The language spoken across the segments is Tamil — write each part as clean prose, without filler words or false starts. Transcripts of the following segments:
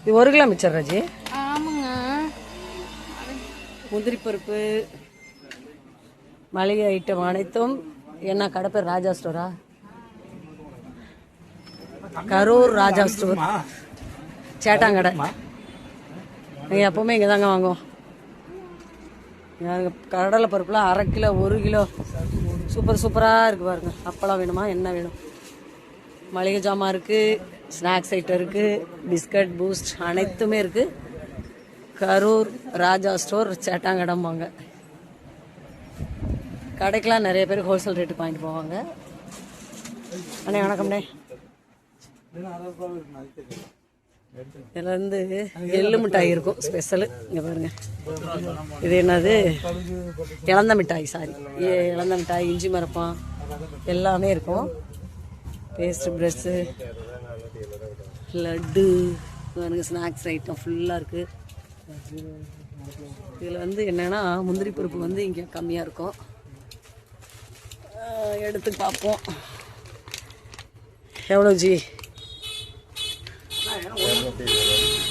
இது 1 கிலோ மிச்சர் ராஜி. ஆமாங்க. முந்திரி பருப்பு, மளிகை ஐட்டம் அனைத்தும். என்ன கடை பேர்? ராஜா ஸ்டோரா? கரூர் ராஜா ஸ்டோர், சேட்டாங்கடை. நீங்கள் எப்போவுமே இங்கே தாங்க வாங்குவோம். கடலை பருப்புலாம் 1/2 கிலோ 1 கிலோ சூப்பராக இருக்குது பாருங்க. அப்பளம் வேணுமா, என்ன வேணும்? மளிகை ஜாமான் இருக்குது, ஸ்நாக்ஸ் ஐட்டம் இருக்குது, பிஸ்கட் பூஸ்ட் அனைத்துமே இருக்குது. கரூர் ராஜா ஸ்டோர் சேட்டாங்கடம் வாங்க. கடைக்கெலாம் நிறைய பேர் ஹோல்சேல் ரேட்டுக்கு வாங்கிட்டு போவாங்க. அண்ணே வணக்கம்ண்ணே. இதில் வந்து எள்ளு மிட்டாய் இருக்கும் ஸ்பெஷலு. இங்கே பாருங்க, இது என்னது? இளந்த மிட்டாய். சாரி, இளந்த மிட்டாய், இஞ்சி மரப்பம் எல்லாமே இருக்கும். பேஸ்ட் ப்ரெஷ்ஷு, லட்டு, பாருங்க ஸ்நாக்ஸ் ஐட்டம் ஃபுல்லாக இருக்குது. இதில் வந்து என்னென்னா முந்திரி பருப்பு வந்து இங்கே கம்மியாக இருக்கும். எடுத்து பார்ப்போம். எவ்வளோ ஜி?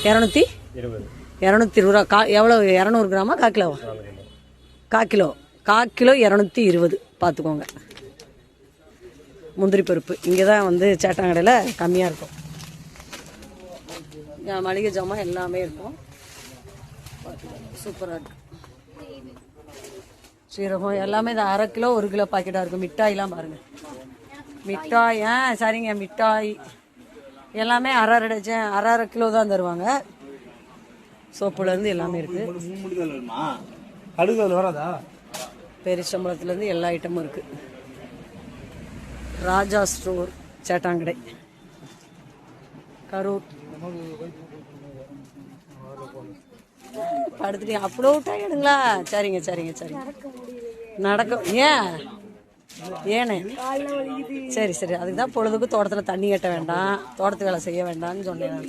220 ரூபா. எவ்வளோ? 200 கிராமா? 1/4 கிலோவா? 1/4 கிலோ. 1/4 கிலோ 220. பார்த்துக்கோங்க. முந்திரி பருப்பு இங்கே தான் வந்து சேட்டாங்கடையில் கம்மியாக இருக்கும். மளிகை ஜாமான் எல்லாமே இருக்கும். சூப்பராக இருக்குது. சீரகம் எல்லாமே இது 1/2 கிலோ 1 கிலோ பாக்கெட்டாக இருக்கும். மிட்டாயெலாம் பாருங்கள். மிட்டாய் சரிங்க, மிட்டாய் எல்லாமே 1/2 டஜன் 1/2 கிலோ தான் தருவாங்க. சோப்புலேருந்து எல்லாமே இருக்குது. பெரிச்சம்பளத்துலேருந்து எல்லா ஐட்டமும் இருக்குது. ராஜா ஸ்டோர் சேட்டாங்கடை, கரூர். படுத்துட்டு அவ்வளோ டயர்டுங்களா? சரிங்க சரிங்க சரிங்க. நடக்க ஏனே? சரி சரி, அதுக்கு தான் பொழுதுக்கு தோட்டத்தில் தண்ணி கட்ட வேண்டாம், தோட்டத்து வேலை செய்ய வேண்டாம்னு சொன்னேன்.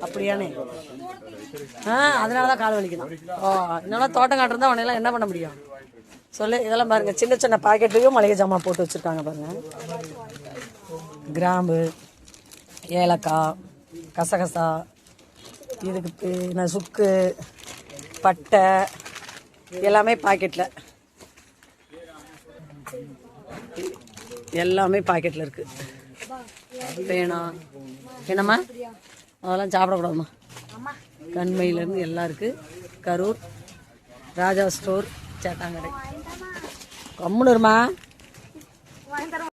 அப்படியானே? அதனால தான் கால் வலிக்கணும். இன்னொன்னா தோட்டம் காட்டுறதா உன்னையெல்லாம் என்ன பண்ண முடியும் சொல்லு. இதெல்லாம் பாருங்கள், சின்ன சின்ன பாக்கெட்லேயும் மளிகை ஜாமான் போட்டு வச்சுருக்காங்க பாருங்கள். கிராம்பு, ஏலக்காய், கசகசா, இதுக்கு நான் சுக்கு, பட்டை எல்லாமே பாக்கெட்டில், எல்லாமே பாக்கெட்டில் இருக்குது. பேனா என்னம்மா? அதெல்லாம் சாப்பிடக்கூடாதும்மா. கண்மையிலேருந்து எல்லாம் இருக்குது. கரூர் ராஜா ஸ்டோர் சேட்டாங்கடை. கம்முன்னு இருமா.